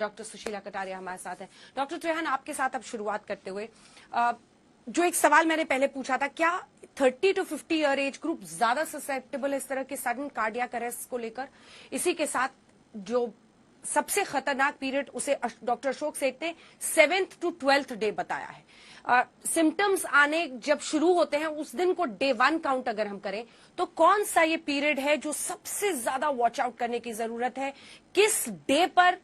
Doctor Sushila Kataria हमारे साथ हैं। डॉक्टर त्रेहन, आपके साथ अब शुरुआत करते हुए जो एक सवाल मैंने पहले पूछा था, क्या 30 to 50 ईयर एज ग्रुप ज्यादा ससेप्टेबल है इस तरह के सडन कार्डियक अरेस्ट को लेकर? इसी के साथ जो सबसे खतरनाक पीरियड उसे डॉक्टर अशोक सेठ ने 7th to 12th डे बताया है। सिम्टम्स आने जब शुरू होते हैं उस दिन को डे 1 काउंट अगर हम करें तो कौन सा ये पीरियड है जो सबसे ज्यादा वॉच आउट करने की जरूरत है? किस डे पर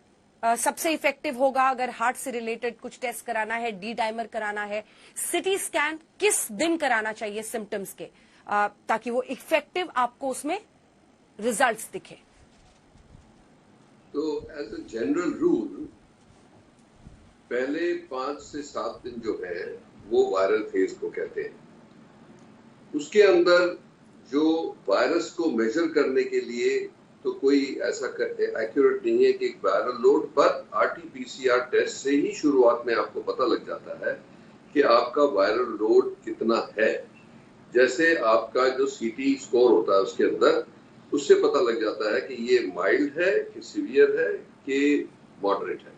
सबसे इफेक्टिव होगा? अगर हार्ट से रिलेटेड कुछ टेस्ट कराना है, डी डाइमर कराना है, सिटी स्कैन किस दिन कराना चाहिए सिम्टम्स के, ताकि वो इफेक्टिव आपको उसमें रिजल्ट्स दिखे? तो एज अ जनरल रूल पहले 5 से 7 दिन जो है वो वायरल फेज को कहते हैं। उसके अंदर जो वायरस को मेजर करने के लिए तो कोई ऐसा एक्यूरेट नहीं है कि वायरल लोड, पर आरटी-पीसीआर टेस्ट से ही शुरुआत में आपको पता लग जाता है कि आपका वायरल लोड कितना है। जैसे आपका जो सीटी स्कोर होता है उसके अंदर, उससे पता लग जाता है कि ये माइल्ड है कि सीवियर है कि मॉडरेट है।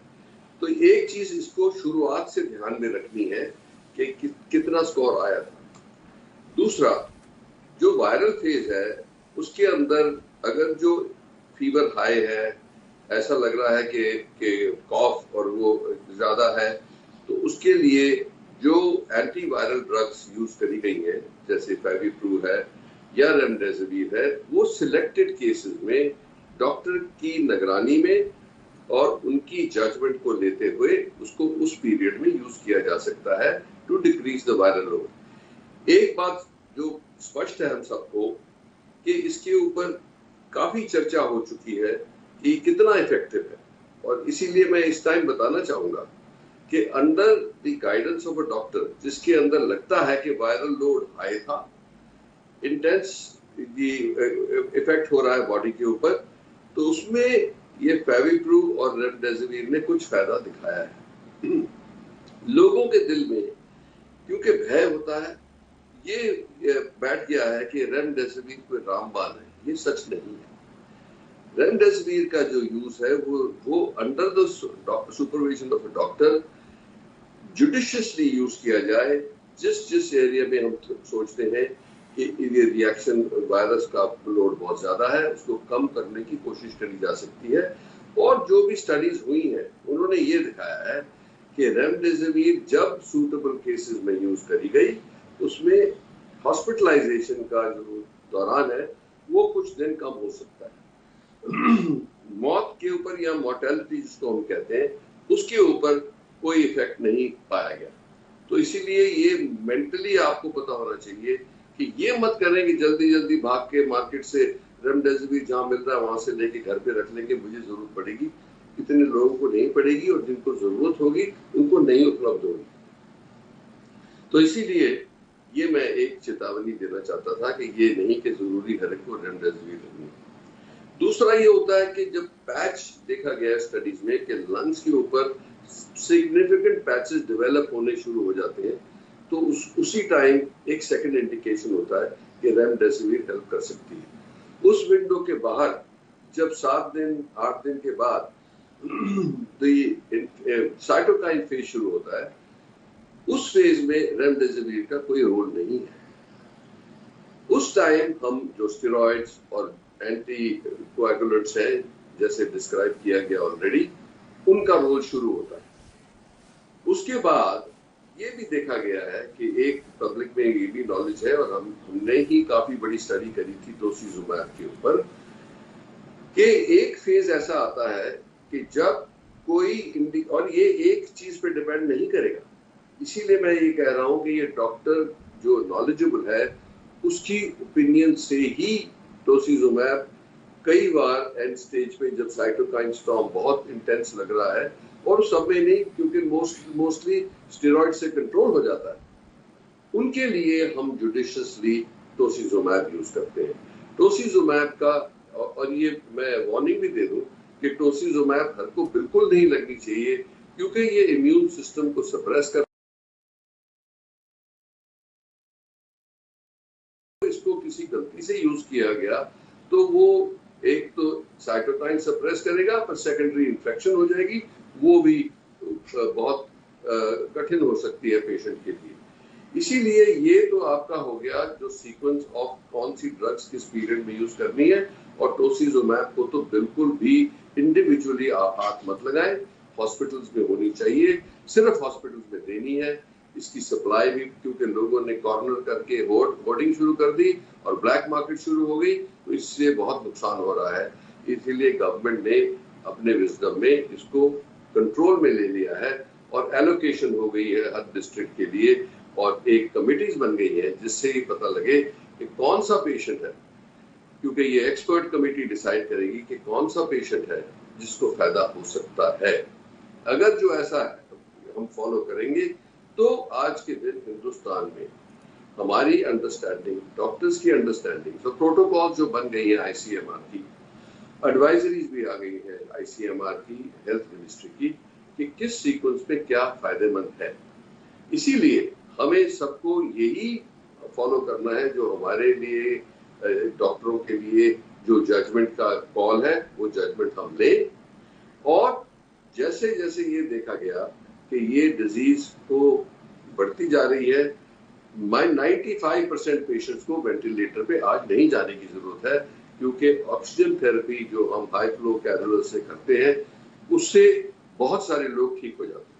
तो एक चीज इसको शुरुआत से ध्यान में रखनी है कि कितना स्कोर आया था। दूसरा, जो वायरल फेज है उसके अंदर अगर जो फीवर हाई है, ऐसा लग रहा है कि कॉफ और वो ज्यादा है, तो उसके लिए जो एंटीवायरल ड्रग्स यूज करी गई हैं जैसे फेविप्रू है या रेमडेसिविर है, वो सिलेक्टेड केसेस में डॉक्टर की निगरानी में और उनकी जजमेंट को लेते हुए उसको उस पीरियड में यूज किया जा सकता है to decrease the viral load. एक बात जो स्पष्ट है हम सबको कि इसके ऊपर काफी चर्चा हो चुकी है कि कितना इफेक्टिव है, और इसीलिए मैं इस टाइम बताना चाहूंगा कि under the guidance of a doctor जिसके अंदर लगता है कि वायरल लोड हाई था, इंटेंस इफेक्ट हो रहा है बॉडी के ऊपर, तो उसमें ये फेविप्रू और रेमडेसिविर ने कुछ फायदा दिखाया है। लोगों के दिल में क्योंकि भय होता है, ये बैठ गया है कि रेमडेसिविर कोई रामबाण है। ये सच नहीं है। रेमडेसिविर का जो यूज है वो under the supervision of a doctor judiciously use किया जाए। जिस एरिया में हम सोचते हैं कि ये रिएक्शन वायरस का लोड बहुत ज्यादा है, उसको कम करने की कोशिश करी जा सकती है। और जो भी स्टडीज हुई हैं उन्होंने ये दिखाया है कि रेमडेसिविर जब सूटेबल केसेस में यूज करी गई, उसमें हॉस्पिटलाइजेशन का जो दौरान है वो कुछ दिन कम हो सकता है। मौत के ऊपर या मोर्टेलिटी जिसको हम कहते हैं, उसके ऊपर कोई इफेक्ट नहीं पाया गया। तो इसीलिए ये मेंटली आपको पता होना चाहिए कि ये मत करें कि जल्दी जल्दी भाग के मार्केट से रेमडेसिविर जहां मिल रहा है वहां से लेके घर पे रख लेंगे, मुझे जरूरत पड़ेगी। इतने लोगों को नहीं पड़ेगी और जिनको जरूरत होगी उनको नहीं उपलब्ध होगी। तो इसीलिए ये मैं एक चेतावनी देना चाहता था कि ये नहीं कि जरूरी हर एक को रेमडेसिविर लेनी है। दूसरा ये होता है कि जब पैच देखा गया स्टडीज में कि लंग्स के ऊपर सिग्निफिकेंट पैचेस डेवलप होने शुरू हो जाते हैं, तो उसी टाइम एक सेकंड इंडिकेशन होता है कि रेमडेसिविर हेल्प कर सकती है। उस विंडो के बाहर जब 7 दिन 8 दिन के बाद साइटोकाइन फेज शुरू होता है, उस फेज में रेमडेसिविर का कोई रोल नहीं है। उस टाइम हम जो स्टेरॉइड्स और एंटी कोएगुलेंट्स हैं जैसे डिस्क्राइब किया गया ऑलरेडी, उनका रोल शुरू होता है। उसके बाद ये भी देखा गया है कि एक पब्लिक में ये भी नॉलेज है और हमने ही काफी बड़ी स्टडी करी थी टोसिजुमैब के ऊपर, कि एक फेज ऐसा आता है कि जब कोई और ये एक चीज पे डिपेंड नहीं करेगा। इसीलिए मैं ये कह रहा हूं कि ये डॉक्टर जो नॉलेजेबल है उसकी ओपिनियन से ही टोसिजुमैब कई बार एंड स्टेज पे जब साइटोकाइन स्टॉर्म बहुत इंटेंस लग रहा है, और सब में नहीं क्योंकि मोस्टली स्टेरॉइड से कंट्रोल हो जाता है, उनके लिए हम जुडिशियसली टोसिजुमैब यूज करते हैं। टोसिजुमैब का, और ये मैं वार्निंग भी दे दूं कि टोसिजुमैब हर को बिल्कुल नहीं लगनी चाहिए क्योंकि ये इम्यून सिस्टम को सप्रेस कर, इसको किसी गलती से यूज किया गया तो वो एक तो साइटोकाइन सप्रेस करेगा, पर सेकेंडरी इन्फेक्शन हो जाएगी, वो भी बहुत कठिन हो सकती है पेशेंट के लिए। इसीलिए ये तो आपका हो गया जो सीक्वेंस ऑफ कौन सी ड्रग्स किस पीरियड में यूज करनी है, और टोसिलजुमैब को तो बिल्कुल भी इंडिविजुअली आप हाथ मत लगाएं, हॉस्पिटल्स में होनी चाहिए, सिर्फ हॉस्पिटल्स में देनी है। इसकी सप्लाई भी, क्योंकि लोगों ने कॉर्नर करके होर्डिंग शुरू कर दी और ब्लैक मार्केट शुरू हो गई, तो इससे बहुत नुकसान हो रहा है। इसीलिए गवर्नमेंट ने अपने विजडम में इसको कंट्रोल में ले लिया है और एलोकेशन हो गई है हर डिस्ट्रिक्ट के लिए, और एक कमिटीज बन गई है जिससे ये पता लगे कि कौन सा पेशेंट है, क्योंकि ये एक्सपर्ट कमेटी डिसाइड करेगी कि कौन सा पेशेंट है जिसको फायदा हो सकता है। अगर जो ऐसा हम फॉलो करेंगे तो आज के दिन हिंदुस्तान में हमारी अंडरस्टैंडिंग, डॉक्टर्स की अंडरस्टैंडिंग, तो प्रोटोकॉल जो बन गई है आईसीएमआर की, एडवाइजरीज भी आ गई है आईसीएमआर की, हेल्थ मिनिस्ट्री की, कि किस सीक्वेंस में क्या फायदेमंद है। इसीलिए हमें सबको यही फॉलो करना है जो हमारे लिए, डॉक्टरों के लिए जो जजमेंट का कॉल है, वो जजमेंट हम लें। और जैसे जैसे ये देखा गया कि ये डिजीज को बढ़ती जा रही है, 95% पेशेंट्स को वेंटिलेटर पे आज नहीं जाने की जरूरत है, क्योंकि ऑक्सीजन थेरेपी जो हम हाई फ्लो कैनुलर से करते हैं, उससे बहुत सारे लोग ठीक हो जाते हैं।